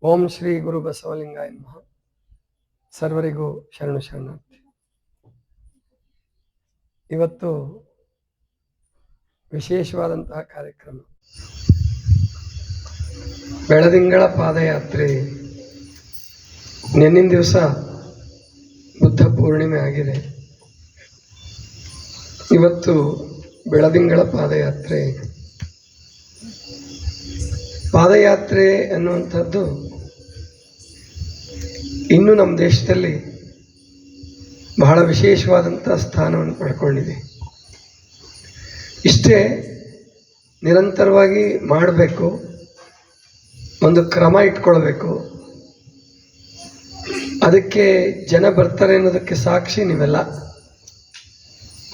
ಓಂ ಶ್ರೀ ಗುರು ಬಸವಲಿಂಗಾಯ ನಮಃ. ಸರ್ವರಿಗೂ ಶರಣು ಶರಣಾರ್ಥಿ. ಇವತ್ತು ವಿಶೇಷವಾದಂತಹ ಕಾರ್ಯಕ್ರಮ, ಬೆಳದಿಂಗಳ ಪಾದಯಾತ್ರೆ. ನಿನ್ನಿನ ದಿವಸ ಬುದ್ಧ ಪೂರ್ಣಿಮೆ ಆಗಿದೆ. ಇವತ್ತು ಬೆಳದಿಂಗಳ ಪಾದಯಾತ್ರೆ. ಪಾದಯಾತ್ರೆ ಅನ್ನುವಂಥದ್ದು ಇನ್ನೂ ನಮ್ಮ ದೇಶದಲ್ಲಿ ಬಹಳ ವಿಶೇಷವಾದಂಥ ಸ್ಥಾನವನ್ನು ಪಡ್ಕೊಂಡಿದೆ. ಇಷ್ಟೇ ನಿರಂತರವಾಗಿ ಮಾಡಬೇಕು, ಒಂದು ಕ್ರಮ ಇಟ್ಕೊಳ್ಬೇಕು. ಅದಕ್ಕೆ ಜನ ಬರ್ತಾರೆ ಅನ್ನೋದಕ್ಕೆ ಸಾಕ್ಷಿ ನೀವೆಲ್ಲ.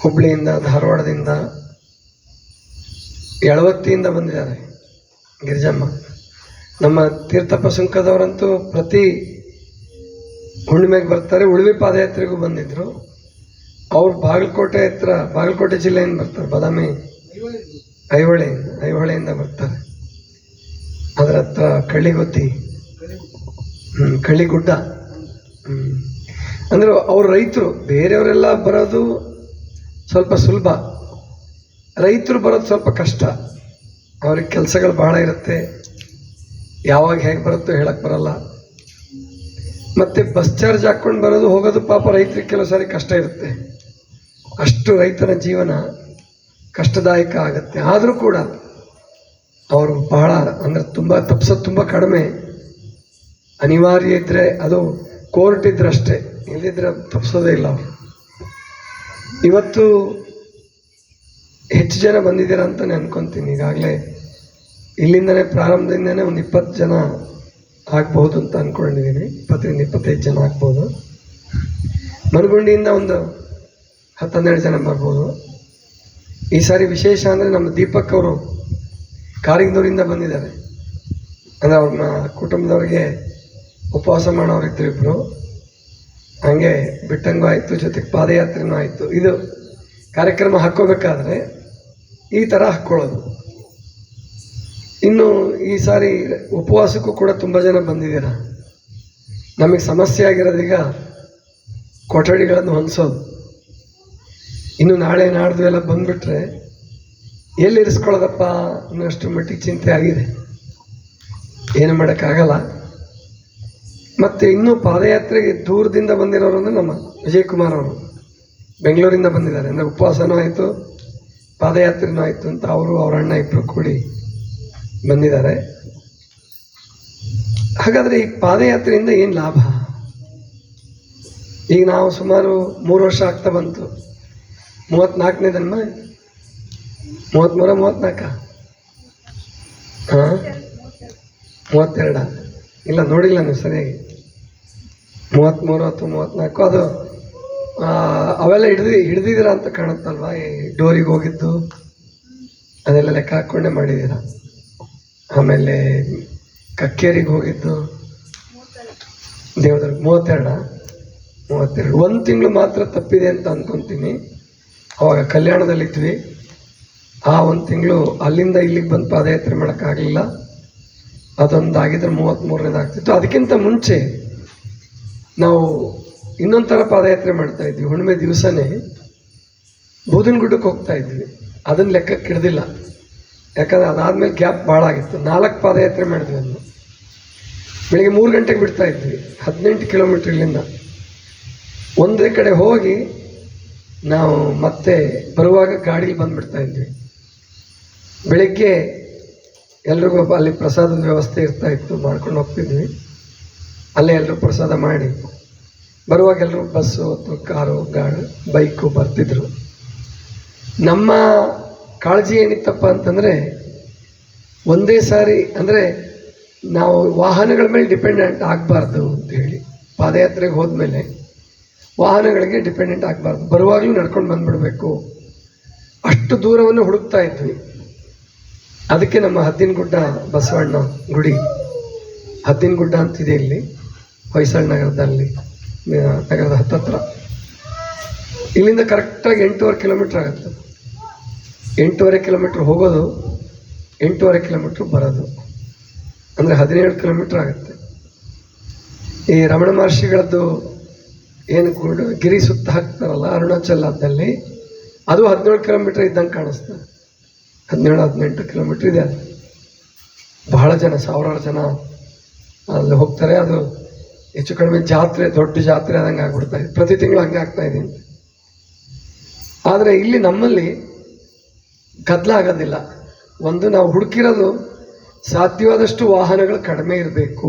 ಹುಬ್ಬಳ್ಳಿಯಿಂದ, ಧಾರವಾಡದಿಂದ, ಯಳವತ್ತಿಯಿಂದ ಬಂದಿದ್ದಾರೆ ಗಿರಿಜಮ್ಮ. ನಮ್ಮ ತೀರ್ಥಪ್ಪ ಸುಂಕದವರಂತೂ ಪ್ರತಿ ಹುಣ್ಣಿಮೆಗೆ ಬರ್ತಾರೆ. ಉಳುವಿ ಪಾದಯಾತ್ರೆಗೂ ಬಂದಿದ್ರು. ಅವ್ರು ಬಾಗಲಕೋಟೆ ಜಿಲ್ಲೆಯಿಂದ ಬರ್ತಾರೆ. ಬಾದಾಮಿ ಐಹೊಳೆಯಿಂದ ಬರ್ತಾರೆ. ಅದರ ಹತ್ರ ಕಳ್ಳಿಗುತ್ತಿ, ಕಳ್ಳಿಗುಡ್ಡ. ಅಂದ್ರೆ ಅವ್ರು ರೈತರು. ಬೇರೆಯವರೆಲ್ಲ ಬರೋದು ಸ್ವಲ್ಪ ಸುಲಭ, ರೈತರು ಬರೋದು ಸ್ವಲ್ಪ ಕಷ್ಟ. ಅವ್ರಿಗೆ ಕೆಲಸಗಳು ಭಾಳ ಇರುತ್ತೆ. ಯಾವಾಗ ಹೇಗೆ ಬರುತ್ತೋ ಹೇಳಕ್ಕೆ ಬರಲ್ಲ. ಮತ್ತು ಬಸ್ ಚಾರ್ಜ್ ಹಾಕ್ಕೊಂಡು ಬರೋದು ಹೋಗೋದು ಪಾಪ ರೈತರಿಗೆ ಕೆಲವು ಸಾರಿ ಕಷ್ಟ ಇರುತ್ತೆ. ಅಷ್ಟು ರೈತರ ಜೀವನ ಕಷ್ಟದಾಯಕ ಆಗುತ್ತೆ. ಆದರೂ ಕೂಡ ಅವರು ಬಹಳ ಅಂದರೆ ತಪ್ಪಿಸೋದು ತುಂಬ ಕಡಿಮೆ. ಅನಿವಾರ್ಯ ಇದ್ದರೆ, ಅದು ಕೋರ್ಟ್ ಇದ್ರೆ ಅಷ್ಟೇ, ಇಲ್ಲದಿದ್ರೆ ತಪ್ಪಿಸೋದೇ ಇಲ್ಲ ಅವರು. ಇವತ್ತು ಹೆಚ್ಚು ಜನ ಬಂದಿದ್ದೀರಾ ಅಂತಲೇ ಅನ್ಕೊತೀನಿ. ಈಗಾಗಲೇ ಇಲ್ಲಿಂದನೇ ಪ್ರಾರಂಭದಿಂದನೇ ಒಂದು 20 ಜನ ಆಗ್ಬೋದು ಅಂತ ಅಂದ್ಕೊಂಡಿದ್ದೀನಿ. 20-25 ಜನ ಆಗ್ಬೋದು. ಮನಗುಂಡಿಯಿಂದ ಒಂದು 10-12 ಜನ ಬರ್ಬೋದು. ಈ ಸಾರಿ ವಿಶೇಷ ಅಂದರೆ ನಮ್ಮ ದೀಪಕ್ ಅವರು ಕಾರಿಂಗದೂರಿಂದ ಬಂದಿದ್ದಾರೆ. ಅಂದರೆ ಅವ್ರನ್ನ ಕುಟುಂಬದವ್ರಿಗೆ ಉಪವಾಸ ಮಾಡೋರಿದ್ರು ಇಬ್ಬರು. ಹಾಗೆ ಬಿಟ್ಟಂಗೂ ಆಯಿತು, ಜೊತೆಗೆ ಪಾದಯಾತ್ರೆನೂ ಆಯಿತು. ಇದು ಕಾರ್ಯಕ್ರಮ ಹಾಕ್ಕೋಬೇಕಾದ್ರೆ ಈ ಥರ ಹಾಕ್ಕೊಳ್ಳೋದು. ಇನ್ನು ಈ ಸಾರಿ ಉಪವಾಸಕ್ಕೂ ಕೂಡ ತುಂಬ ಜನ ಬಂದಿದ್ದೀರ. ನಮಗೆ ಸಮಸ್ಯೆ ಆಗಿರೋದೀಗ ಕೊಠಡಿಗಳನ್ನು ಹೊಂದಿಸೋದು. ಇನ್ನು ನಾಳೆ ನಾಡ್ದು ಎಲ್ಲ ಬಂದುಬಿಟ್ರೆ ಎಲ್ಲಿ ಇರಿಸ್ಕೊಳ್ಳೋದಪ್ಪ ಅನ್ನೋಷ್ಟು ಮಟ್ಟಿಗೆ ಚಿಂತೆ ಆಗಿದೆ. ಏನು ಮಾಡೋಕ್ಕಾಗಲ್ಲ. ಮತ್ತು ಇನ್ನೂ ಪಾದಯಾತ್ರೆಗೆ ದೂರದಿಂದ ಬಂದಿರೋರು ಅಂದರೆ ನಮ್ಮ ವಿಜಯಕುಮಾರ್ ಅವರು ಬೆಂಗಳೂರಿಂದ ಬಂದಿದ್ದಾರೆ. ಅಂದರೆ ಉಪವಾಸನೂ ಆಯಿತು, ಪಾದಯಾತ್ರೆನೂ ಆಯಿತು ಅಂತ ಅವರು ಅವ್ರ ಅಣ್ಣ ಇಬ್ಬರು ಕೂಡಿ ಬಂದಿದ್ದಾರೆ. ಹಾಗಾದರೆ ಈ ಪಾದಯಾತ್ರೆಯಿಂದ ಏನು ಲಾಭ? ಈಗ ನಾವು ಸುಮಾರು 3 ವರ್ಷ ಆಗ್ತಾ ಬಂತು. 34ನೇ ಜನ್ಮ, 33-34 ಹಾಂ 32 ಇಲ್ಲ, ನೋಡಿಲ್ಲ ನೀವು ಸರಿಯಾಗಿ. 33 ಅಥವಾ 34 ಅದು ಅವೆಲ್ಲ ಹಿಡ್ದಿದ್ದೀರಾ ಅಂತ ಕಾಣುತ್ತಲ್ವ. ಈ ಡೋರಿಗೆ ಹೋಗಿದ್ದು ಅದೆಲ್ಲ ಲೆಕ್ಕ ಹಾಕ್ಕೊಂಡೇ ಮಾಡಿದ್ದೀರ. ಆಮೇಲೆ ಕಕ್ಕೇರಿಗೆ ಹೋಗಿದ್ದು, ದೇವದುರ್ಗ 32. 1 ತಿಂಗಳು ಮಾತ್ರ ತಪ್ಪಿದೆ ಅಂತ ಅಂದ್ಕೊತೀನಿ. ಅವಾಗ ಕಲ್ಯಾಣದಲ್ಲಿದ್ವಿ. ಆ 1 ತಿಂಗಳು ಅಲ್ಲಿಂದ ಇಲ್ಲಿಗೆ ಬಂದು ಪಾದಯಾತ್ರೆ ಮಾಡೋಕ್ಕಾಗಲಿಲ್ಲ. ಅದೊಂದು ಆಗಿದ್ರೆ 33ನೇದು ಆಗ್ತಿತ್ತು. ಅದಕ್ಕಿಂತ ಮುಂಚೆ ನಾವು ಇನ್ನೊಂದು ಥರ ಪಾದಯಾತ್ರೆ ಮಾಡ್ತಾಯಿದ್ವಿ. ಹುಣ್ಣಿಮೆ ದಿವಸನೇ ಬೂದನಗುಡ್ಡಕ್ಕೆ ಹೋಗ್ತಾ ಇದ್ವಿ. ಅದನ್ನು ಲೆಕ್ಕಕ್ಕೆ ಹಿಡ್ದಿಲ್ಲ, ಯಾಕಂದರೆ ಅದಾದಮೇಲೆ ಗ್ಯಾಪ್ ಭಾಳ ಆಗಿತ್ತು. 4 ಪಾದಯಾತ್ರೆ ಮಾಡಿದ್ವಿ. ಅದನ್ನು ಬೆಳಿಗ್ಗೆ 3 ಗಂಟೆಗೆ ಬಿಡ್ತಾ ಇದ್ವಿ. 18 ಕಿಲೋಮೀಟ್ರ್ ಇಲ್ಲಿಂದ. ಒಂದೇ ಕಡೆ ಹೋಗಿ ನಾವು ಮತ್ತೆ ಬರುವಾಗ ಗಾಡೀಲಿ ಬಂದುಬಿಡ್ತಾ ಇದ್ವಿ. ಬೆಳಿಗ್ಗೆ ಎಲ್ರಿಗೂ ಅಲ್ಲಿ ಪ್ರಸಾದದ ವ್ಯವಸ್ಥೆ ಇರ್ತಾಯಿತ್ತು, ಮಾಡ್ಕೊಂಡು ಹೋಗ್ತಿದ್ವಿ. ಅಲ್ಲೇ ಎಲ್ಲರೂ ಪ್ರಸಾದ ಮಾಡಿ ಬರುವಾಗ ಎಲ್ಲರೂ ಬಸ್ಸು ಅಥವಾ ಕಾರು, ಬೈಕು ಬರ್ತಿದ್ರು. ನಮ್ಮ ಕಾಳಜಿ ಏನಿತ್ತಪ್ಪ ಅಂತಂದರೆ, ಒಂದೇ ಸಾರಿ ಅಂದರೆ ನಾವು ವಾಹನಗಳ ಮೇಲೆ ಡಿಪೆಂಡೆಂಟ್ ಆಗಬಾರ್ದು ಅಂತೇಳಿ. ಪಾದಯಾತ್ರೆಗೆ ಹೋದ್ಮೇಲೆ ವಾಹನಗಳಿಗೆ ಡಿಪೆಂಡೆಂಟ್ ಆಗಬಾರ್ದು. ಬರುವಾಗಲೂ ನಡ್ಕೊಂಡು ಬಂದುಬಿಡಬೇಕು. ಅಷ್ಟು ದೂರವನ್ನು ಹುಡುಕ್ತಾ ಇದ್ವಿ. ಅದಕ್ಕೆ ನಮ್ಮ ಹದ್ದಿನಗುಡ್ಡ ಬಸವಣ್ಣ ಗುಡಿ, ಹದ್ದಿನಗುಡ್ಡ ಅಂತಿದೆ ಇಲ್ಲಿ ಹೊಯ್ಸಳ ನಗರದ ಹತ್ತತ್ರ. ಇಲ್ಲಿಂದ ಕರೆಕ್ಟಾಗಿ 8.5 ಕಿಲೋಮೀಟ್ರ್ ಆಗುತ್ತೆ. 8.5 ಕಿಲೋಮೀಟ್ರ್ ಹೋಗೋದು, 8.5 ಕಿಲೋಮೀಟ್ರ್ ಬರೋದು. ಅಂದರೆ 17 ಕಿಲೋಮೀಟ್ರ್ ಆಗುತ್ತೆ. ಈ ರಮಣ ಮಹರ್ಷಿಗಳದ್ದು ಏನು ಗಿರಿ ಸುತ್ತ ಹಾಕ್ತಾರಲ್ಲ ಅರುಣಾಚಲದಲ್ಲಿ, ಅದು 17 ಕಿಲೋಮೀಟರ್ ಇದ್ದಂಗೆ ಕಾಣಿಸ್ತದೆ. 17-18 ಕಿಲೋಮೀಟರ್ ಇದೆ. ಅದು ಬಹಳ ಜನ, ಸಾವಿರಾರು ಜನ ಅಲ್ಲಿ ಹೋಗ್ತಾರೆ. ಅದು ಹೆಚ್ಚು ಕಡಿಮೆ ಜಾತ್ರೆ, ದೊಡ್ಡ ಜಾತ್ರೆ ಆದಂಗೆ ಆಗ್ಬಿಡ್ತಾ ಇದೆ. ಪ್ರತಿ ತಿಂಗಳು ಹಂಗೆ ಆಗ್ತಾ ಇದೆ. ಆದರೆ ಇಲ್ಲಿ ನಮ್ಮಲ್ಲಿ ಗದ್ದಲ ಆಗೋದಿಲ್ಲ. ಒಂದು, ನಾವು ಹುಡುಕಿರೋದು ಸಾಧ್ಯವಾದಷ್ಟು ವಾಹನಗಳು ಕಡಿಮೆ ಇರಬೇಕು.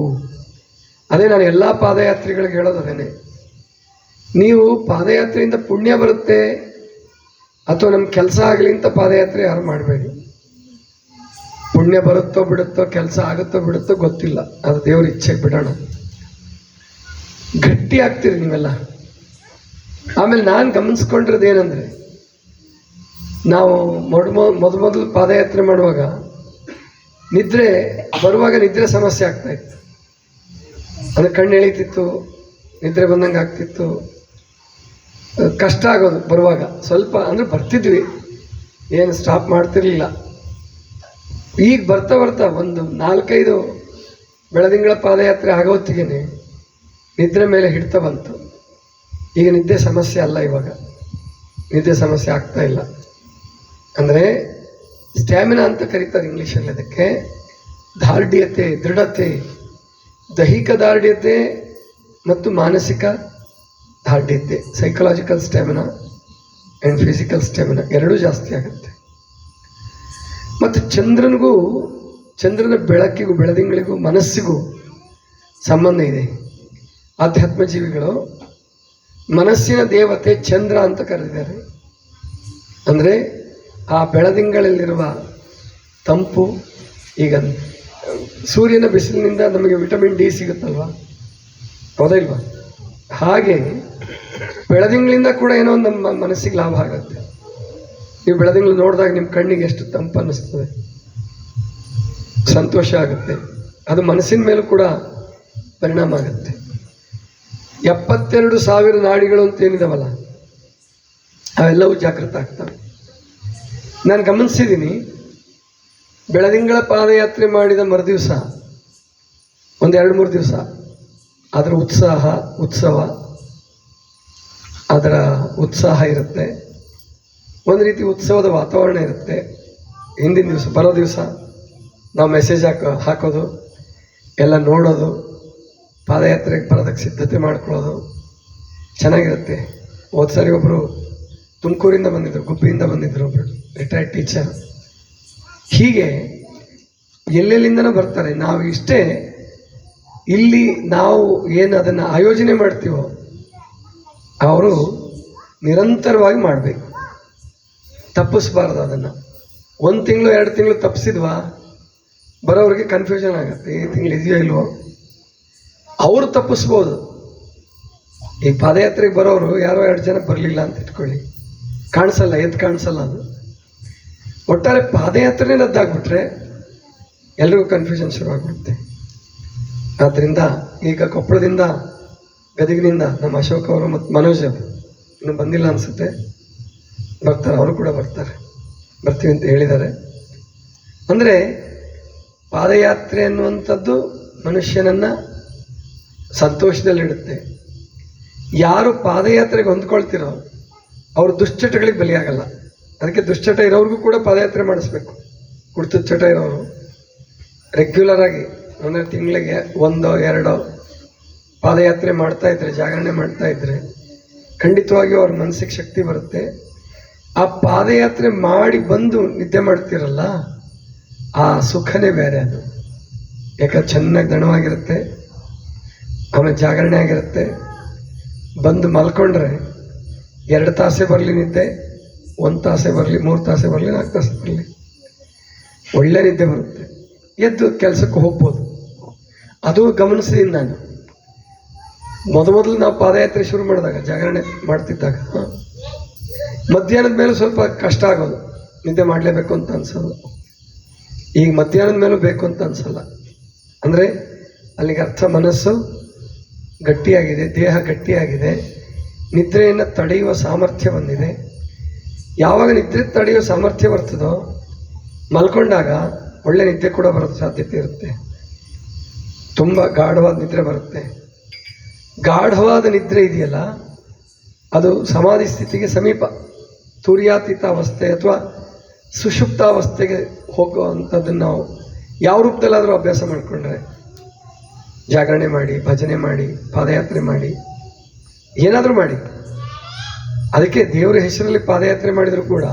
ಅದೇ ನಾನು ಎಲ್ಲ ಪಾದಯಾತ್ರಿಗಳಿಗೆ ಹೇಳೋದು ಅದೇನೆ. ನೀವು ಪಾದಯಾತ್ರೆಯಿಂದ ಪುಣ್ಯ ಬರುತ್ತೆ ಅಥವಾ ನಮ್ಮ ಕೆಲಸ ಆಗಲಿ ಅಂತ ಪಾದಯಾತ್ರೆ ಯಾರು ಮಾಡಬೇಡಿ. ಪುಣ್ಯ ಬರುತ್ತೋ ಬಿಡುತ್ತೋ, ಕೆಲಸ ಆಗುತ್ತೋ ಬಿಡುತ್ತೋ ಗೊತ್ತಿಲ್ಲ, ಅದು ದೇವ್ರ ಇಚ್ಛೆಗೆ ಬಿಡೋಣ. ಗಟ್ಟಿ ಆಗ್ತೀರಿ ನೀವೆಲ್ಲ. ಆಮೇಲೆ ನಾನು ಗಮನಿಸ್ಕೊಂಡಿರೋದು ಏನಂದರೆ, ನಾವು ಮೊದಲು ಪಾದಯಾತ್ರೆ ಮಾಡುವಾಗ ನಿದ್ರೆ ಬರುವಾಗ ನಿದ್ರೆ ಸಮಸ್ಯೆ ಆಗ್ತಾಯಿತ್ತು. ಅಂದರೆ ಕಣ್ಣು ಎಳೀತಿತ್ತು, ನಿದ್ರೆ ಬಂದಂಗೆ ಆಗ್ತಿತ್ತು, ಕಷ್ಟ ಆಗೋದು ಬರುವಾಗ. ಸ್ವಲ್ಪ ಅಂದರೆ ಬರ್ತಿದ್ವಿ, ಏನು ಸ್ಟಾಪ್ ಮಾಡ್ತಿರ್ಲಿಲ್ಲ. ಈಗ ಬರ್ತಾ ಬರ್ತಾ ಒಂದು 4-5 ಬೆಳದಿಂಗಳ ಪಾದಯಾತ್ರೆ ಆಗೋತ್ತಿಗೆ ನಿದ್ರೆ ಮೇಲೆ ಹಿಡ್ತಾ ಬಂತು. ಈಗ ನಿದ್ದೆ ಸಮಸ್ಯೆ ಅಲ್ಲ, ಇವಾಗ ನಿದ್ದೆ ಸಮಸ್ಯೆ ಆಗ್ತಾ ಇಲ್ಲ. ಅಂದರೆ ಸ್ಟ್ಯಾಮಿನಾ ಅಂತ ಕರೀತಾರೆ ಇಂಗ್ಲೀಷಲ್ಲಿ ಅದಕ್ಕೆ. ದಾರ್ಢ್ಯತೆ, ದೃಢತೆ, ದೈಹಿಕ ದಾರ್ಢ್ಯತೆ ಮತ್ತು ಮಾನಸಿಕ ದಾರ್ಢ್ಯತೆ, psychological stamina and physical stamina ಎರಡೂ ಜಾಸ್ತಿ ಆಗುತ್ತೆ. ಮತ್ತು ಚಂದ್ರನ ಬೆಳಕಿಗೂ ಬೆಳದಿಂಗಳಿಗೂ ಮನಸ್ಸಿಗೂ ಸಂಬಂಧ ಇದೆ. ಆಧ್ಯಾತ್ಮ ಜೀವಿಗಳು ಮನಸ್ಸಿನ ದೇವತೆ ಚಂದ್ರ ಅಂತ ಕರೆದಿದ್ದಾರೆ. ಅಂದರೆ ಆ ಬೆಳದಿಂಗಳಲ್ಲಿರುವ ತಂಪು, ಈಗ ಸೂರ್ಯನ ಬಿಸಿಲಿನಿಂದ ನಮಗೆ ವಿಟಮಿನ್ ಡಿ ಸಿಗುತ್ತಲ್ವ, ಹೌದಾ ಇಲ್ವಾ? ಹಾಗೆ ಬೆಳದಿಂಗಳಿಂದ ಕೂಡ ಏನೋ ಒಂದು ನಮ್ಮ ಮನಸ್ಸಿಗೆ ಲಾಭ ಆಗುತ್ತೆ. ನೀವು ಬೆಳದಿಂಗಳು ನೋಡಿದಾಗ ನಿಮ್ಮ ಕಣ್ಣಿಗೆ ಎಷ್ಟು ತಂಪು ಅನ್ನಿಸ್ತದೆ, ಸಂತೋಷ ಆಗುತ್ತೆ. ಅದು ಮನಸ್ಸಿನ ಮೇಲೂ ಕೂಡ ಪರಿಣಾಮ ಆಗುತ್ತೆ. 72,000 ನಾಡಿಗಳು ಅಂತ ಏನಿದಾವಲ್ಲ, ಅವೆಲ್ಲವೂ ಜಾಗೃತ ಆಗ್ತವೆ. ನಾನು ಗಮನಿಸಿದ್ದೀನಿ, ಬೆಳದಿಂಗಳ ಪಾದಯಾತ್ರೆ ಮಾಡಿದ ಮರುದಿವಸ ಒಂದು 2-3 ದಿವಸ ಅದರ ಉತ್ಸಾಹ ಇರುತ್ತೆ. ಒಂದು ರೀತಿ ಉತ್ಸವದ ವಾತಾವರಣ ಇರುತ್ತೆ. ಹಿಂದಿನ ದಿವಸ ಬರೋ ದಿವಸ ನಾವು ಮೆಸೇಜ್ ಹಾಕೋದು, ಎಲ್ಲ ನೋಡೋದು, ಪಾದಯಾತ್ರೆಗೆ ಬರೋದಕ್ಕೆ ಸಿದ್ಧತೆ ಮಾಡ್ಕೊಳ್ಳೋದು ಚೆನ್ನಾಗಿರುತ್ತೆ. ಹೋದ ಸಾರಿ ಒಬ್ಬರು ತುಮಕೂರಿಂದ ಬಂದಿದ್ದರು, ಗುಬ್ಬಿಯಿಂದ ಬಂದಿದ್ದರು, ಒಬ್ಬರು ರಿಟೈರ್ಡ್ ಟೀಚರ್. ಹೀಗೆ ಎಲ್ಲೆಲ್ಲಿಂದನೂ ಬರ್ತಾರೆ. ನಾವು ಇಷ್ಟೇ ಇಲ್ಲಿ ನಾವು ಏನು ಅದನ್ನು ಆಯೋಜನೆ ಮಾಡ್ತೀವೋ ಅವರು ನಿರಂತರವಾಗಿ ಮಾಡಬೇಕು, ತಪ್ಪಿಸ್ಬಾರ್ದು. ಅದನ್ನು 1 ತಿಂಗಳು 2 ತಿಂಗಳು ತಪ್ಪಿಸಿದ್ವಾ ಬರೋವ್ರಿಗೆ ಕನ್ಫ್ಯೂಷನ್ ಆಗುತ್ತೆ, ಈ ತಿಂಗಳು ಇದೆಯೋ ಇಲ್ವೋ. ಅವರು ತಪ್ಪಿಸ್ಬೋದು. ಈ ಪಾದಯಾತ್ರೆಗೆ ಬರೋರು ಯಾರೋ 2 ಜನ ಬರಲಿಲ್ಲ ಅಂತ ಇಟ್ಕೊಳ್ಳಿ, ಕಾಣಿಸಲ್ಲ, ಎದ್ದು ಕಾಣಿಸಲ್ಲ. ಅದು ಒಟ್ಟಾರೆ ಪಾದಯಾತ್ರೆ ರದ್ದಾಗ್ಬಿಟ್ರೆ ಎಲ್ರಿಗೂ ಕನ್ಫ್ಯೂಷನ್ ಶುರುವಾಗ್ಬಿಡುತ್ತೆ. ಆದ್ದರಿಂದ ಈಗ ಕೊಪ್ಪಳದಿಂದ, ಗದಗಿನಿಂದ ನಮ್ಮ ಅಶೋಕ್ ಅವರು ಮತ್ತು ಮನೋಜ್ ಅವರು ಇನ್ನೂ ಬಂದಿಲ್ಲ ಅನಿಸುತ್ತೆ, ಬರ್ತಾರೆ. ಅವರು ಕೂಡ ಬರ್ತೀವಿ ಅಂತ ಹೇಳಿದ್ದಾರೆ. ಅಂದರೆ ಪಾದಯಾತ್ರೆ ಅನ್ನುವಂಥದ್ದು ಮನುಷ್ಯನನ್ನು ಸಂತೋಷದಲ್ಲಿಡುತ್ತೆ. ಯಾರು ಪಾದಯಾತ್ರೆಗೆ ಹೊಂದ್ಕೊಳ್ತಿರೋ ಅವರು ದುಶ್ಚಟಗಳಿಗೆ ಬಲಿಯಾಗಲ್ಲ. ಅದಕ್ಕೆ ದುಶ್ಚಟ ಇರೋರಿಗೂ ಕೂಡ ಪಾದಯಾತ್ರೆ ಮಾಡಿಸ್ಬೇಕು. ಕುಡಿತದ ಚಟ ಇರೋರು ರೆಗ್ಯುಲರ್ ಆಗಿ ಅಂದರೆ ತಿಂಗಳಿಗೆ 1-2 ಪಾದಯಾತ್ರೆ ಮಾಡ್ತಾಯಿದ್ರೆ, ಜಾಗರಣೆ ಮಾಡ್ತಾಯಿದ್ರೆ ಖಂಡಿತವಾಗಿಯೂ ಅವ್ರ ಮನಸ್ಸಿಗೆ ಶಕ್ತಿ ಬರುತ್ತೆ. ಆ ಪಾದಯಾತ್ರೆ ಮಾಡಿ ಬಂದು ನಿದ್ದೆ ಮಾಡ್ತಿರಲ್ಲ, ಆ ಸುಖನೇ ಬೇರೆ. ಅದು ಯಾಕಂದ್ರೆ ಚೆನ್ನಾಗಿ ದಣವಾಗಿರುತ್ತೆ, ಆಮೇಲೆ ಜಾಗರಣೆ ಆಗಿರುತ್ತೆ. ಬಂದು ಮಲ್ಕೊಂಡ್ರೆ 2 ತಾಸೇ ಬರಲಿ ನಿದ್ದೆ, 1 ತಾಸೇ ಬರಲಿ, 3 ತಾಸೇ ಬರಲಿ, 4 ತಾಸೇ ಬರಲಿ, ಒಳ್ಳೆ ನಿದ್ದೆ ಬರುತ್ತೆ. ಎದ್ದು ಕೆಲಸಕ್ಕೆ ಹೋಗ್ಬೋದು. ಅದು ಗಮನಿಸಿದ್ದೀನಿ ನಾನು. ಮೊದಲು ನಾವು ಪಾದಯಾತ್ರೆ ಶುರು ಮಾಡಿದಾಗ, ಜಾಗರಣೆ ಮಾಡ್ತಿದ್ದಾಗ ಮಧ್ಯಾಹ್ನದ ಮೇಲೆ ಸ್ವಲ್ಪ ಕಷ್ಟ ಆಗೋದು, ನಿದ್ದೆ ಮಾಡಲೇಬೇಕು ಅಂತ ಅನ್ಸೋದು. ಈಗ ಮಧ್ಯಾಹ್ನದ ಮೇಲೂ ಬೇಕು ಅಂತ ಅನ್ಸಲ್ಲ. ಅಂದರೆ ಅಲ್ಲಿಗೆ ಅರ್ಥ ಮನಸ್ಸು ಗಟ್ಟಿಯಾಗಿದೆ, ದೇಹ ಗಟ್ಟಿಯಾಗಿದೆ, ನಿದ್ರೆಯನ್ನು ತಡೆಯುವ ಸಾಮರ್ಥ್ಯ ಬಂದಿದೆ. ಯಾವಾಗ ನಿದ್ರೆ ತಡೆಯುವ ಸಾಮರ್ಥ್ಯ ಬರ್ತದೋ ಮಲ್ಕೊಂಡಾಗ ಒಳ್ಳೆ ನಿದ್ದೆ ಕೂಡ ಬರೋ ಸಾಧ್ಯತೆ ಇರುತ್ತೆ. ತುಂಬ ಗಾಢವಾದ ನಿದ್ರೆ ಬರುತ್ತೆ. ಗಾಢವಾದ ನಿದ್ರೆ ಇದೆಯಲ್ಲ, ಅದು ಸಮಾಧಿ ಸ್ಥಿತಿಗೆ ಸಮೀಪ, ತುರ್ಯಾತೀತ ಅವಸ್ಥೆ ಅಥವಾ ಸುಷುಪ್ತಾವಸ್ಥೆಗೆ ಹೋಗುವಂಥದ್ದನ್ನು ನಾವು ಯಾವ ರೂಪದಲ್ಲಾದರೂ ಅಭ್ಯಾಸ ಮಾಡಿಕೊಂಡ್ರೆ, ಜಾಗರಣೆ ಮಾಡಿ, ಭಜನೆ ಮಾಡಿ, ಪಾದಯಾತ್ರೆ ಮಾಡಿ, ಏನಾದರೂ ಮಾಡಿ. ಅದಕ್ಕೆ ದೇವರ ಹೆಸರಲ್ಲಿ ಪಾದಯಾತ್ರೆ ಮಾಡಿದರೂ ಕೂಡ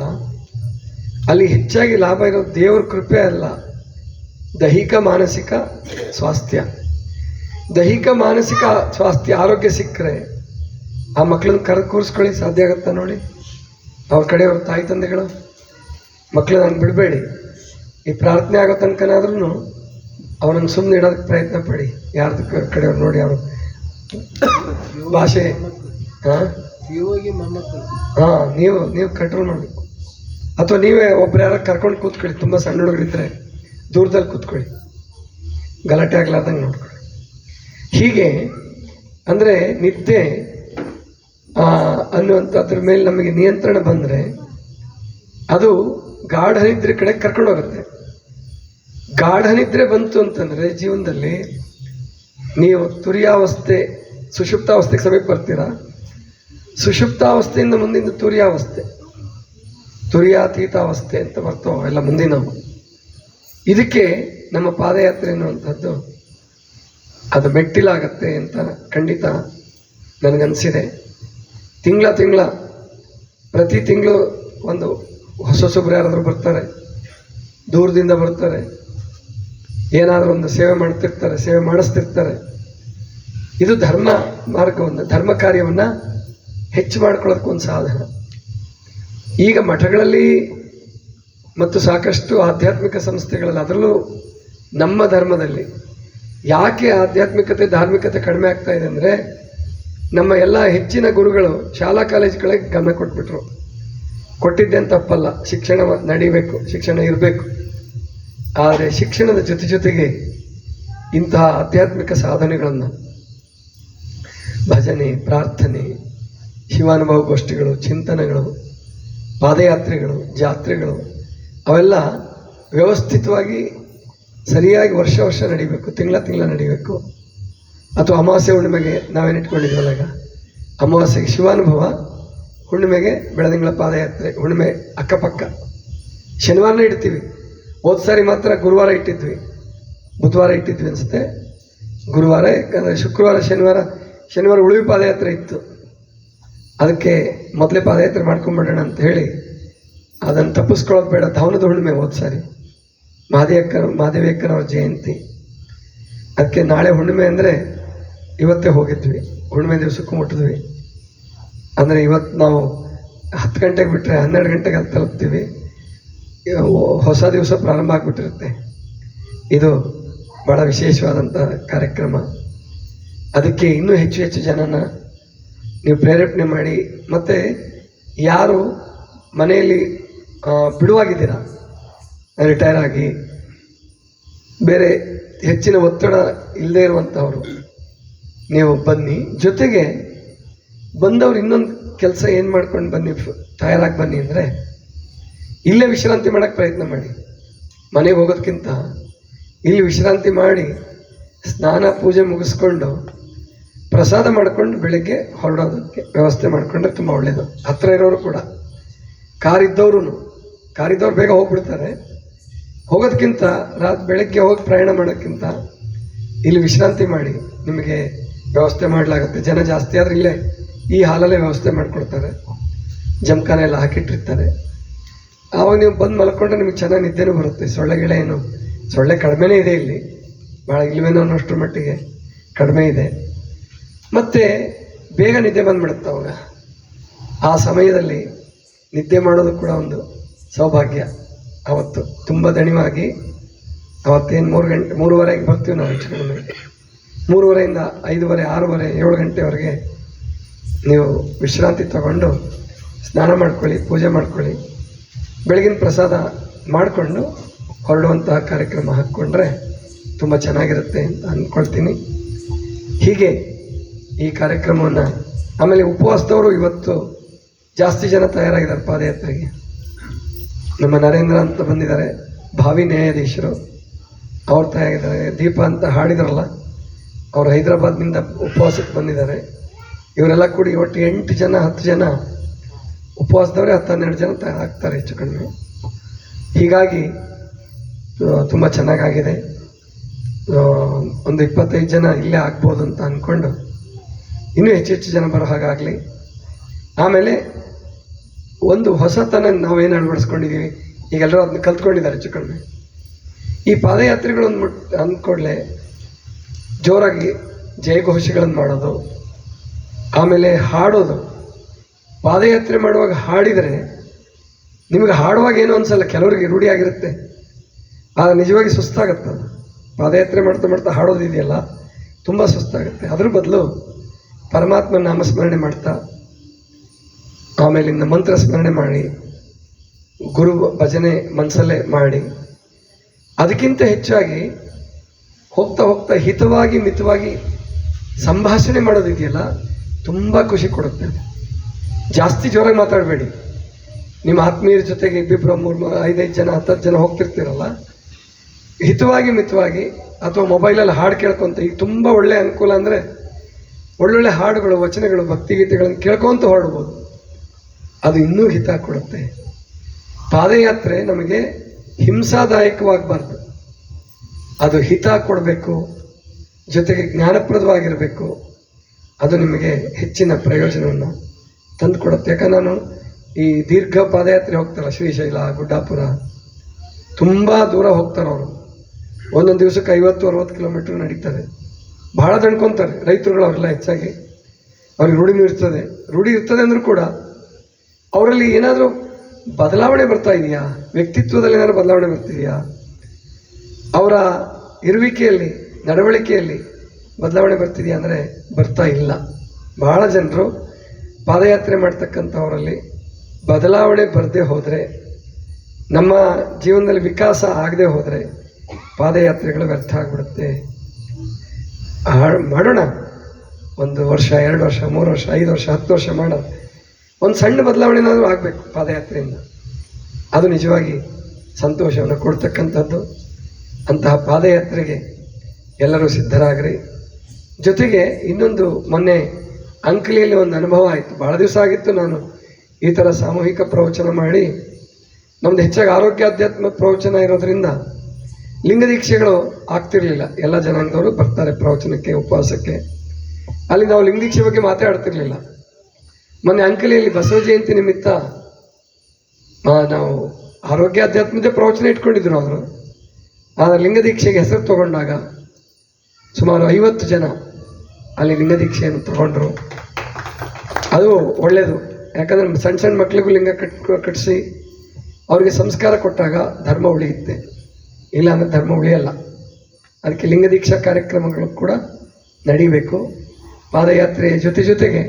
ಅಲ್ಲಿ ಹೆಚ್ಚಾಗಿ ಲಾಭ ಇರೋದು ದೇವರ ಕೃಪೆ ಅಲ್ಲ, ದೈಹಿಕ ಮಾನಸಿಕ ಸ್ವಾಸ್ಥ್ಯ. ದೈಹಿಕ ಮಾನಸಿಕ ಸ್ವಾಸ್ಥ್ಯ ಆರೋಗ್ಯ ಸಿಕ್ಕರೆ ಆ ಮಕ್ಕಳನ್ನ ಕರೆದು ಕೂರಿಸ್ಕೊಳ್ಳಿ. ಸಾಧ್ಯ ಆಗುತ್ತಾ ನೋಡಿ? ಅವ್ರ ಕಡೆಯವ್ರ ತಾಯಿ ತಂದೆಗಳು ಮಕ್ಕಳು ನಾನು ಬಿಡಬೇಡಿ, ಈ ಪ್ರಾರ್ಥನೆ ಆಗೋ ತನಕನಾದ್ರೂ ಅವನನ್ನು ಸುಮ್ಮನೆ ಇಡೋದಕ್ಕೆ ಪ್ರಯತ್ನ ಪಡಿ. ಯಾರ್ದು ಕಡೆಯವ್ರು ನೋಡಿ ಅವರು ಭಾಷೆ ನೀವು ಕಂಟ್ರೋಲ್ ಮಾಡಬೇಕು. ಅಥವಾ ನೀವೇ ಒಬ್ರು ಯಾರು ಕರ್ಕೊಂಡು ಕೂತ್ಕೊಳ್ಳಿ. ತುಂಬ ಸಣ್ಣ ಹುಡುಗರಿದ್ರೆ ದೂರದಲ್ಲಿ ಕೂತ್ಕೊಳ್ಳಿ, ಗಲಾಟೆ ಆಗ್ಲಾರ್ದಂಗೆ ನೋಡ್ಕೊಳ್ಳಿ. ಹೀಗೆ ಅಂದರೆ ನಿದ್ದೆ ಅನ್ನುವಂಥದ್ರ ಮೇಲೆ ನಮಗೆ ನಿಯಂತ್ರಣ ಬಂದರೆ ಅದು ಗಾಢ ನಿದ್ರೆ ಕಡೆ ಕರ್ಕೊಂಡು ಹೋಗುತ್ತೆ. ಗಾಢ ನಿದ್ರೆ ಬಂತು ಅಂತಂದರೆ ಜೀವನದಲ್ಲಿ ನೀವು ತುರ್ಯಾವಸ್ಥೆ, ಸುಷುಪ್ತಾವಸ್ಥೆಗೆ ಸಮೀಪ ಬರ್ತೀರಾ. ಸುಷುಪ್ತಾವಸ್ಥೆಯಿಂದ ಮುಂದಿನ ತುರ್ಯಾವಸ್ಥೆ, ತುರ್ಯಾತೀತಾವಸ್ಥೆ ಅಂತ ಬರ್ತಾವೆ ಎಲ್ಲ ಮುಂದಿನವು. ಇದಕ್ಕೆ ನಮ್ಮ ಪಾದಯಾತ್ರೆ ಅನ್ನುವಂಥದ್ದು ಅದು ಮೆಟ್ಟಿಲಾಗತ್ತೆ ಅಂತ ಖಂಡಿತ ನನಗನ್ಸಿದೆ. ತಿಂಗಳ ಪ್ರತಿ ತಿಂಗಳು ಒಂದು ಹೊಸೊಬ್ಬರು ಯಾರಾದರೂ ಬರ್ತಾರೆ, ದೂರದಿಂದ ಬರ್ತಾರೆ, ಏನಾದರೂ ಒಂದು ಸೇವೆ ಮಾಡ್ತಿರ್ತಾರೆ, ಸೇವೆ ಮಾಡಿಸ್ತಿರ್ತಾರೆ. ಇದು ಧರ್ಮ ಮಾರ್ಗವನ್ನು, ಧರ್ಮ ಕಾರ್ಯವನ್ನು ಹೆಚ್ಚು ಮಾಡ್ಕೊಳ್ಳೋದಕ್ಕೊಂದು ಸಾಧನ. ಈಗ ಮಠಗಳಲ್ಲಿ ಮತ್ತು ಸಾಕಷ್ಟು ಆಧ್ಯಾತ್ಮಿಕ ಸಂಸ್ಥೆಗಳಲ್ಲಿ, ಅದರಲ್ಲೂ ನಮ್ಮ ಧರ್ಮದಲ್ಲಿ ಯಾಕೆ ಆಧ್ಯಾತ್ಮಿಕತೆ ಧಾರ್ಮಿಕತೆ ಕಡಿಮೆ ಆಗ್ತಾ ಇದೆ ಅಂದರೆ, ನಮ್ಮ ಎಲ್ಲ ಹೆಚ್ಚಿನ ಗುರುಗಳು ಶಾಲಾ ಕಾಲೇಜುಗಳಿಗೆ ಗಮನ ಕೊಟ್ಬಿಟ್ರು. ಕೊಟ್ಟಿದ್ದೇನು ತಪ್ಪಲ್ಲ, ಶಿಕ್ಷಣ ನಡೀಬೇಕು, ಶಿಕ್ಷಣ ಇರಬೇಕು. ಆದರೆ ಶಿಕ್ಷಣದ ಜೊತೆಗೆ ಇಂತಹ ಆಧ್ಯಾತ್ಮಿಕ ಸಾಧನೆಗಳನ್ನು, ಭಜನೆ, ಪ್ರಾರ್ಥನೆ, ಶಿವಾನುಭವ ಗೋಷ್ಠಿಗಳು, ಚಿಂತನೆಗಳು, ಪಾದಯಾತ್ರೆಗಳು, ಜಾತ್ರೆಗಳು ಅವೆಲ್ಲ ವ್ಯವಸ್ಥಿತವಾಗಿ ಸರಿಯಾಗಿ ವರ್ಷ ನಡಿಬೇಕು, ತಿಂಗಳ ನಡಿಬೇಕು. ಅಥವಾ ಅಮಾವಾಸ್ಯೆ ಹುಣ್ಣಿಮೆಗೆ ನಾವೇನು ಇಟ್ಕೊಂಡಿದ್ದೀವಲ್ಲ, ಈಗ ಅಮಾವಾಸ್ಯೆಗೆ ಶಿವಾನುಭವ, ಹುಣ್ಣಿಮೆಗೆ ಬೆಳದಿಂಗಳ ಪಾದಯಾತ್ರೆ, ಹುಣ್ಣಿಮೆ ಅಕ್ಕಪಕ್ಕ ಶನಿವಾರನೇ ಇಡ್ತೀವಿ. ಹೋದ ಸಾರಿ ಮಾತ್ರ ಗುರುವಾರ ಇಟ್ಟಿದ್ವಿ, ಬುಧವಾರ ಇಟ್ಟಿದ್ವಿ ಅನಿಸುತ್ತೆ, ಗುರುವಾರ. ಯಾಕಂದರೆ ಶುಕ್ರವಾರ ಶನಿವಾರ ಉಳಿವಿ ಪಾದಯಾತ್ರೆ ಇತ್ತು. ಅದಕ್ಕೆ ಮೊದಲೇ ಪಾದಯಾತ್ರೆ ಮಾಡ್ಕೊಂಬಿಡೋಣ ಅಂತ ಹೇಳಿ ಅದನ್ನು ತಪ್ಪಿಸ್ಕೊಳ್ಳೋದು ಬೇಡ. ಧವನದ ಹುಣ್ಣಿಮೆ ಹೋದ ಸಾರಿ, ಮಹಾದೇವಿಯಕ್ಕನವ್ರ ಜಯಂತಿ. ಅದಕ್ಕೆ ನಾಳೆ ಹುಣ್ಣಿಮೆ ಅಂದರೆ ಇವತ್ತೇ ಹೋಗಿದ್ವಿ, ಹುಣ್ಣಿಮೆ ದಿವಸಕ್ಕೂ ಮುಟ್ಟಿದ್ವಿ. ಅಂದರೆ ಇವತ್ತು ನಾವು 10 ಗಂಟೆಗೆ ಬಿಟ್ಟರೆ 12 ಗಂಟೆಗೆ ಅಲ್ಲಿ ತಲುಪ್ತೀವಿ. ಹೊಸ ದಿವಸ ಪ್ರಾರಂಭ ಆಗಿಬಿಟ್ಟಿರುತ್ತೆ. ಇದು ಭಾಳ ವಿಶೇಷವಾದಂಥ ಕಾರ್ಯಕ್ರಮ. ಅದಕ್ಕೆ ಇನ್ನೂ ಹೆಚ್ಚು ಜನನ ನೀವು ಪ್ರೇರೇಪಣೆ ಮಾಡಿ. ಮತ್ತು ಯಾರು ಮನೆಯಲ್ಲಿ ಬಿಡುವಾಗಿದ್ದೀರಾ, ರಿಟೈರ್ ಆಗಿ ಬೇರೆ ಹೆಚ್ಚಿನ ಒತ್ತಡ ಇಲ್ಲದೇ ಇರುವಂಥವರು, ನೀವು ಬನ್ನಿ. ಜೊತೆಗೆ ಬಂದವರು ಇನ್ನೊಂದು ಕೆಲಸ ಏನು ಮಾಡ್ಕೊಂಡು ಬನ್ನಿ, ತಯಾರಾಗಿ ಬನ್ನಿ ಅಂದರೆ ಇಲ್ಲೇ ವಿಶ್ರಾಂತಿ ಮಾಡೋಕ್ಕೆ ಪ್ರಯತ್ನ ಮಾಡಿ. ಮನೆಗೆ ಹೋಗೋದಕ್ಕಿಂತ ಇಲ್ಲಿ ವಿಶ್ರಾಂತಿ ಮಾಡಿ ಸ್ನಾನ ಪೂಜೆ ಮುಗಿಸ್ಕೊಂಡು ಪ್ರಸಾದ ಮಾಡಿಕೊಂಡು ಬೆಳಗ್ಗೆ ಹೊರಡೋದಕ್ಕೆ ವ್ಯವಸ್ಥೆ ಮಾಡಿಕೊಂಡ್ರೆ ತುಂಬ ಒಳ್ಳೆಯದು. ಹತ್ತಿರ ಇರೋರು ಕೂಡ, ಕಾರಿದ್ದವರು ಬೇಗ ಹೋಗ್ಬಿಡ್ತಾರೆ. ಹೋಗೋದಕ್ಕಿಂತ ಬೆಳಗ್ಗೆ ಹೋಗಿ ಪ್ರಯಾಣ ಮಾಡೋಕ್ಕಿಂತ ಇಲ್ಲಿ ವಿಶ್ರಾಂತಿ ಮಾಡಿ ನಿಮಗೆ ವ್ಯವಸ್ಥೆ ಮಾಡಲಾಗುತ್ತೆ. ಜನ ಜಾಸ್ತಿ ಆದರೆ ಇಲ್ಲೇ ಈ ಹಾಲಲ್ಲೇ ವ್ಯವಸ್ಥೆ ಮಾಡಿಕೊಡ್ತಾರೆ, ಜಮಖಾನೆ ಎಲ್ಲ ಹಾಕಿಟ್ಟಿರ್ತಾರೆ. ಆವಾಗ ನೀವು ಬಂದು ಮಲ್ಕೊಂಡ್ರೆ ನಿಮಗೆ ಚೆನ್ನಾಗಿ ನಿದ್ದೆನೂ ಬರುತ್ತೆ. ಸೊಳ್ಳೆ ಕಡಿಮೆನೇ ಇದೆ ಇಲ್ಲಿ, ಭಾಳ ಇಲ್ವೇನೋ ಅನ್ನೋಷ್ಟರ ಮಟ್ಟಿಗೆ ಕಡಿಮೆ ಇದೆ. ಮತ್ತು ಬೇಗ ನಿದ್ದೆ ಬಂದುಬಿಡುತ್ತೆ. ಅವಾಗ ಆ ಸಮಯದಲ್ಲಿ ನಿದ್ದೆ ಮಾಡೋದು ಕೂಡ ಒಂದು ಸೌಭಾಗ್ಯ. ಅವತ್ತು ತುಂಬ ದಣಿವಾಗಿ ಅವತ್ತೇನು 3:30ಗೆ ಬರ್ತೀವಿ ನಾವು ಹೆಚ್ಚು ಕಡಿಮೆ. 3:30ಇಂದ 5:30, 6:30, 7 ಗಂಟೆವರೆಗೆ ನೀವು ವಿಶ್ರಾಂತಿ ತಗೊಂಡು ಸ್ನಾನ ಮಾಡ್ಕೊಳ್ಳಿ, ಪೂಜೆ ಮಾಡ್ಕೊಳ್ಳಿ, ಬೆಳಗಿನ ಪ್ರಸಾದ ಮಾಡಿಕೊಂಡು ಹೊರಡುವಂತಹ ಕಾರ್ಯಕ್ರಮ ಹಾಕ್ಕೊಂಡ್ರೆ ತುಂಬ ಚೆನ್ನಾಗಿರುತ್ತೆ ಅಂತ ಅಂದ್ಕೊಳ್ತೀನಿ. ಹೀಗೆ ಈ ಕಾರ್ಯಕ್ರಮವನ್ನು, ಆಮೇಲೆ ಉಪವಾಸದವರು ಇವತ್ತು ಜಾಸ್ತಿ ಜನ ತಯಾರಾಗಿದ್ದಾರೆ ಪಾದಯಾತ್ರೆಗೆ. ನಮ್ಮ ನರೇಂದ್ರ ಅಂತ ಬಂದಿದ್ದಾರೆ, ಭಾವಿ ನ್ಯಾಯಾಧೀಶರು, ಅವ್ರು ತಯಾರಾಗಿದ್ದಾರೆ. ದೀಪ ಅಂತ ಹಾಡಿದ್ರಲ್ಲ ಅವರು ಹೈದರಾಬಾದ್ನಿಂದ ಉಪವಾಸಕ್ಕೆ ಬಂದಿದ್ದಾರೆ. ಇವರೆಲ್ಲ ಕೂಡಿ ಒಟ್ಟು 8 ಜನ 10 ಜನ ಉಪವಾಸದವರೇ 10-12 ಜನ ಆಗ್ತಾರೆ ಹೆಚ್ಚು ಕಡಿಮೆ. ಹೀಗಾಗಿ ತುಂಬ ಚೆನ್ನಾಗಾಗಿದೆ. ಒಂದು 25 ಜನ ಇಲ್ಲೇ ಆಗ್ಬೋದು ಅಂತ ಅಂದ್ಕೊಂಡು ಇನ್ನೂ ಹೆಚ್ಚೆಚ್ಚು ಜನ ಬರೋ ಹಾಗಾಗಲಿ. ಆಮೇಲೆ ಒಂದು ಹೊಸತನ ನಾವೇನು ಅಳವಡಿಸ್ಕೊಂಡಿದ್ದೀವಿ, ಈಗೆಲ್ಲರೂ ಅದನ್ನ ಕಲ್ತ್ಕೊಂಡಿದ್ದಾರೆ ಹೆಚ್ಚು ಕಡಿಮೆ. ಈ ಪಾದಯಾತ್ರೆಗಳು ಅಂದ್ಕೊಡ್ಲೆ ಜೋರಾಗಿ ಜಯಘೋಷಗಳನ್ನು ಮಾಡೋದು, ಆಮೇಲೆ ಹಾಡೋದು. ಪಾದಯಾತ್ರೆ ಮಾಡುವಾಗ ಹಾಡಿದರೆ ನಿಮಗೆ ಹಾಡುವಾಗ ಏನೋ ಅನ್ಸಲ್ಲ, ಕೆಲವರಿಗೆ ರೂಢಿಯಾಗಿರುತ್ತೆ, ಆದರೆ ನಿಜವಾಗಿ ಸುಸ್ತಾಗುತ್ತೆ. ಅದು ಪಾದಯಾತ್ರೆ ಮಾಡ್ತಾ ಮಾಡ್ತಾ ಹಾಡೋದಿದೆಯಲ್ಲ ತುಂಬ ಸುಸ್ತಾಗುತ್ತೆ. ಅದ್ರ ಬದಲು ಪರಮಾತ್ಮ ನಾಮಸ್ಮರಣೆ ಮಾಡ್ತಾ, ಆಮೇಲಿಂದ ಮಂತ್ರ ಸ್ಮರಣೆ ಮಾಡಿ, ಗುರು ಭಜನೆ ಮನಸ್ಸಲ್ಲೇ ಮಾಡಿ, ಅದಕ್ಕಿಂತ ಹೆಚ್ಚಾಗಿ ಹೋಗ್ತಾ ಹೋಗ್ತಾ ಹಿತವಾಗಿ ಮಿತವಾಗಿ ಸಂಭಾಷಣೆ ಮಾಡೋದಿದೆಯಲ್ಲ ತುಂಬ ಖುಷಿ ಕೊಡುತ್ತೆ. ಜಾಸ್ತಿ ಜೋರಾಗಿ ಮಾತಾಡಬೇಡಿ. ನಿಮ್ಮ ಆತ್ಮೀಯರ ಜೊತೆಗೆ 2, 3, 5 ಜನ 10 ಜನ ಹೋಗ್ತಿರ್ತೀರಲ್ಲ, ಹಿತವಾಗಿ ಮಿತವಾಗಿ ಅಥವಾ ಮೊಬೈಲಲ್ಲಿ ಹಾಡು ಕೇಳ್ಕೊತ. ಈಗ ತುಂಬ ಒಳ್ಳೆಯ ಅನುಕೂಲ ಅಂದರೆ ಒಳ್ಳೊಳ್ಳೆ ಹಾಡುಗಳು, ವಚನಗಳು, ಭಕ್ತಿಗೀತೆಗಳನ್ನು ಕೇಳ್ಕೊತ ಹೊರಡ್ಬೋದು. ಅದು ಇನ್ನೂ ಹಿತ ಕೊಡುತ್ತೆ. ಪಾದಯಾತ್ರೆ ನಮಗೆ ಹಿಂಸಾದಾಯಕವಾಗಬಾರ್ದು, ಅದು ಹಿತ ಕೊಡಬೇಕು, ಜೊತೆಗೆ ಜ್ಞಾನಪ್ರದವಾಗಿರಬೇಕು. ಅದು ನಿಮಗೆ ಹೆಚ್ಚಿನ ಪ್ರಯೋಜನವನ್ನು ತಂದು ಕೊಡುತ್ತೆ. ಯಾಕಂದ್ರೆ ನಾನು ಈ ದೀರ್ಘ ಪಾದಯಾತ್ರೆ ಹೋಗ್ತಾರಲ್ಲ, ಶ್ರೀಶೈಲ, ಗುಡ್ಡಾಪುರ, ತುಂಬ ದೂರ ಹೋಗ್ತಾರೆ ಅವರು. ಒಂದೊಂದು ದಿವಸಕ್ಕೆ 50-60 ಕಿಲೋಮೀಟ್ರ್ ನಡೀತಾರೆ. ಭಾಳ ದಣ್ಕೊತಾರೆ ರೈತರುಗಳು. ಅವರೆಲ್ಲ ಹೆಚ್ಚಾಗಿ ಅವ್ರಿಗೆ ರೂಢಿ ಇರ್ತದೆ ಅಂದರೂ ಕೂಡ ಅವರಲ್ಲಿ ಏನಾದರೂ ಬದಲಾವಣೆ ಬರ್ತಾ ಇದೆಯಾ, ವ್ಯಕ್ತಿತ್ವದಲ್ಲಿ ಏನಾದರೂ ಬದಲಾವಣೆ ಬರ್ತಿದೆಯಾ, ಅವರ ಇರುವಿಕೆಯಲ್ಲಿ, ನಡವಳಿಕೆಯಲ್ಲಿ ಬದಲಾವಣೆ ಬರ್ತಿದೆಯಾ ಅಂದರೆ ಬರ್ತಾ ಇಲ್ಲ. ಭಾಳ ಜನರು ಪಾದಯಾತ್ರೆ ಮಾಡ್ತಕ್ಕಂಥವರಲ್ಲಿ ಬದಲಾವಣೆ ಬರದೇ ಹೋದರೆ, ನಮ್ಮ ಜೀವನದಲ್ಲಿ ವಿಕಾಸ ಆಗದೆ ಹೋದರೆ ಪಾದಯಾತ್ರೆಗಳು ವ್ಯರ್ಥ ಆಗಿಬಿಡುತ್ತೆ. ಮಾಡೋಣ, 1 ವರ್ಷ 2 ವರ್ಷ 3 ವರ್ಷ 5 ವರ್ಷ 10 ವರ್ಷ ಮಾಡೋಣ. ಒಂದು ಸಣ್ಣ ಬದಲಾವಣೆ ಏನಾದರೂ ಆಗಬೇಕು ಪಾದಯಾತ್ರೆಯಿಂದ. ಅದು ನಿಜವಾಗಿ ಸಂತೋಷವನ್ನು ಕೊಡ್ತಕ್ಕಂಥದ್ದು. ಅಂತಹ ಪಾದಯಾತ್ರೆಗೆ ಎಲ್ಲರೂ ಸಿದ್ಧರಾಗ್ರಿ. ಜೊತೆಗೆ ಇನ್ನೊಂದು, ಮೊನ್ನೆ ಅಂಕಲಿಯಲ್ಲಿ ಒಂದು ಅನುಭವ ಆಯಿತು. ಭಾಳ ದಿವಸ ಆಗಿತ್ತು ನಾನು ಈ ಥರ ಸಾಮೂಹಿಕ ಪ್ರವಚನ ಮಾಡಿ. ನಮ್ಮದು ಹೆಚ್ಚಾಗಿ ಆರೋಗ್ಯ ಅಧ್ಯಾತ್ಮ ಪ್ರವಚನ ಇರೋದ್ರಿಂದ ಲಿಂಗದೀಕ್ಷೆಗಳು ಆಗ್ತಿರ್ಲಿಲ್ಲ. ಎಲ್ಲ ಜನಾಂಗದವರು ಬರ್ತಾರೆ ಪ್ರವಚನಕ್ಕೆ, ಉಪವಾಸಕ್ಕೆ. ಅಲ್ಲಿ ನಾವು ಲಿಂಗದೀಕ್ಷೆ ಬಗ್ಗೆ ಮಾತಾಡ್ತಿರ್ಲಿಲ್ಲ. ಮೊನ್ನೆ ಅಂಕಲಿಯಲ್ಲಿ ಬಸವ ಜಯಂತಿ ನಿಮಿತ್ತ ನಾವು ಆರೋಗ್ಯ ಅಧ್ಯಾತ್ಮದ ಪ್ರವಚನ ಇಟ್ಕೊಂಡಿದ್ರು ಅವರು. ಆದರೆ ಲಿಂಗದೀಕ್ಷೆಗೆ ಹೆಸರು ತಗೊಂಡಾಗ ಸುಮಾರು 50 ಜನ ಅಲ್ಲಿ ಲಿಂಗದೀಕ್ಷೆಯನ್ನು ತಗೊಂಡ್ರು. ಅದು ಒಳ್ಳೆಯದು. ಯಾಕಂದರೆ ಸಣ್ಣ ಸಣ್ಣ ಮಕ್ಕಳಿಗೂ ಲಿಂಗ ಕಟ್ಟಿಸಿ ಅವರಿಗೆ ಸಂಸ್ಕಾರ ಕೊಟ್ಟಾಗ ಧರ್ಮ ಉಳಿಯುತ್ತೆ, ಇಲ್ಲ ಅಂದರೆ ಧರ್ಮ ಉಳಿಯಲ್ಲ. ಅದಕ್ಕೆ ಲಿಂಗದೀಕ್ಷಾ ಕಾರ್ಯಕ್ರಮಗಳು ಕೂಡ ನಡೀಬೇಕು. ಪಾದಯಾತ್ರೆಯ ಜೊತೆಗೆ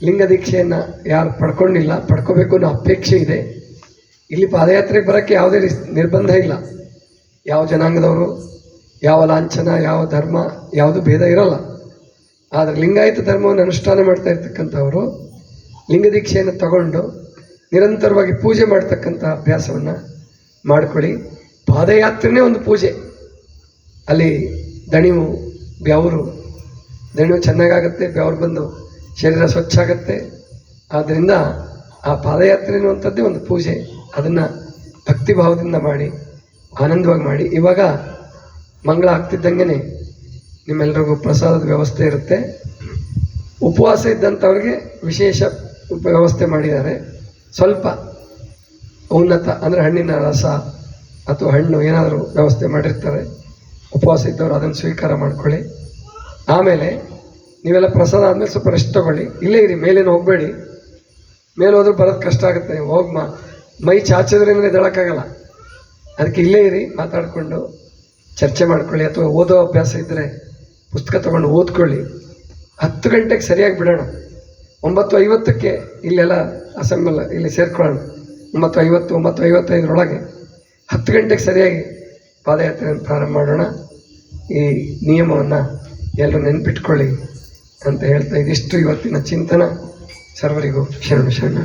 ಲಿಂಗದೀಕ್ಷೆಯನ್ನು ಯಾರು ಪಡ್ಕೊಂಡಿಲ್ಲ, ಪಡ್ಕೋಬೇಕು ಅನ್ನೋ ಅಪೇಕ್ಷೆ ಇದೆ. ಇಲ್ಲಿ ಪಾದಯಾತ್ರೆಗೆ ಬರೋಕ್ಕೆ ಯಾವುದೇ ನಿರ್ಬಂಧ ಇಲ್ಲ. ಯಾವ ಜನಾಂಗದವರು, ಯಾವ ಲಾಂಛನ, ಯಾವ ಧರ್ಮ, ಯಾವುದು ಭೇದ ಇರೋಲ್ಲ. ಆದರೆ ಲಿಂಗಾಯತ ಧರ್ಮವನ್ನು ಅನುಷ್ಠಾನ ಮಾಡ್ತಾ ಇರ್ತಕ್ಕಂಥವರು ಲಿಂಗದೀಕ್ಷೆಯನ್ನು ತಗೊಂಡು ನಿರಂತರವಾಗಿ ಪೂಜೆ ಮಾಡ್ತಕ್ಕಂಥ ಅಭ್ಯಾಸವನ್ನು ಮಾಡ್ಕೊಳ್ಳಿ. ಪಾದಯಾತ್ರೆನೇ ಒಂದು ಪೂಜೆ. ಅಲ್ಲಿ ದಣಿವು ಚೆನ್ನಾಗಾಗುತ್ತೆ, ಬೆವರು ಬಂದು ಶರೀರ ಸ್ವಚ್ಛ ಆಗುತ್ತೆ. ಆದ್ದರಿಂದ ಆ ಪಾದಯಾತ್ರೆ ಅನ್ನುವಂಥದ್ದೇ ಒಂದು ಪೂಜೆ. ಅದನ್ನು ಭಕ್ತಿಭಾವದಿಂದ ಮಾಡಿ, ಆನಂದವಾಗಿ ಮಾಡಿ. ಇವಾಗ ಮಂಗಳ ಆಗ್ತಿದ್ದಂಗೆ ನಿಮ್ಮೆಲ್ಲರಿಗೂ ಪ್ರಸಾದದ ವ್ಯವಸ್ಥೆ ಇರುತ್ತೆ. ಉಪವಾಸ ಇದ್ದಂಥವ್ರಿಗೆ ವಿಶೇಷ ವ್ಯವಸ್ಥೆ ಮಾಡಿದ್ದಾರೆ. ಸ್ವಲ್ಪ ಉನ್ನತ ಅಂದರೆ ಹಣ್ಣಿನ ರಸ ಅಥವಾ ಹಣ್ಣು ಏನಾದರೂ ವ್ಯವಸ್ಥೆ ಮಾಡಿರ್ತಾರೆ. ಉಪವಾಸ ಇದ್ದವರು ಅದನ್ನು ಸ್ವೀಕಾರ ಮಾಡ್ಕೊಳ್ಳಿ. ಆಮೇಲೆ ನೀವೆಲ್ಲ ಪ್ರಸಾದ ಆದಮೇಲೆ ಸ್ವಲ್ಪ ರೆಸ್ಟ್ ತೊಗೊಳ್ಳಿ. ಇಲ್ಲೇ ಇರಿ, ಮೇಲೇನು ಹೋಗಬೇಡಿ. ಮೇಲೆ ಹೋದ್ರೂ ಬರೋದು ಕಷ್ಟ ಆಗುತ್ತೆ. ಹೋಗಿ ಮೈ ಚಾಚಿದ್ರಿಂದ ಎದ್ದೇಳಕ್ಕಾಗಲ್ಲ. ಅದಕ್ಕೆ ಇಲ್ಲೇ ಇರಿ, ಮಾತಾಡಿಕೊಂಡು ಚರ್ಚೆ ಮಾಡ್ಕೊಳ್ಳಿ. ಅಥವಾ ಓದೋ ಅಭ್ಯಾಸ ಇದ್ದರೆ ಪುಸ್ತಕ ತೊಗೊಂಡು ಓದ್ಕೊಳ್ಳಿ. 10 ಗಂಟೆಗೆ ಸರಿಯಾಗಿ ಬಿಡೋಣ. 9:50ಕ್ಕೆ ಇಲ್ಲೆಲ್ಲ ಇಲ್ಲಿ ಸೇರ್ಕೊಳ್ಳೋಣ. 9:50, 9:55 10 ಗಂಟೆಗೆ ಸರಿಯಾಗಿ ಪಾದಯಾತ್ರೆಯನ್ನು ಪ್ರಾರಂಭ ಮಾಡೋಣ. ಈ ನಿಯಮವನ್ನು ಎಲ್ಲರೂ ನೆನ್ಪಿಟ್ಕೊಳ್ಳಿ ಅಂತ ಹೇಳ್ತಾ, ಇದಿಷ್ಟು ಇವತ್ತಿನ ಚಿಂತನ. ಸರ್ವರಿಗೂ ಶರಣ.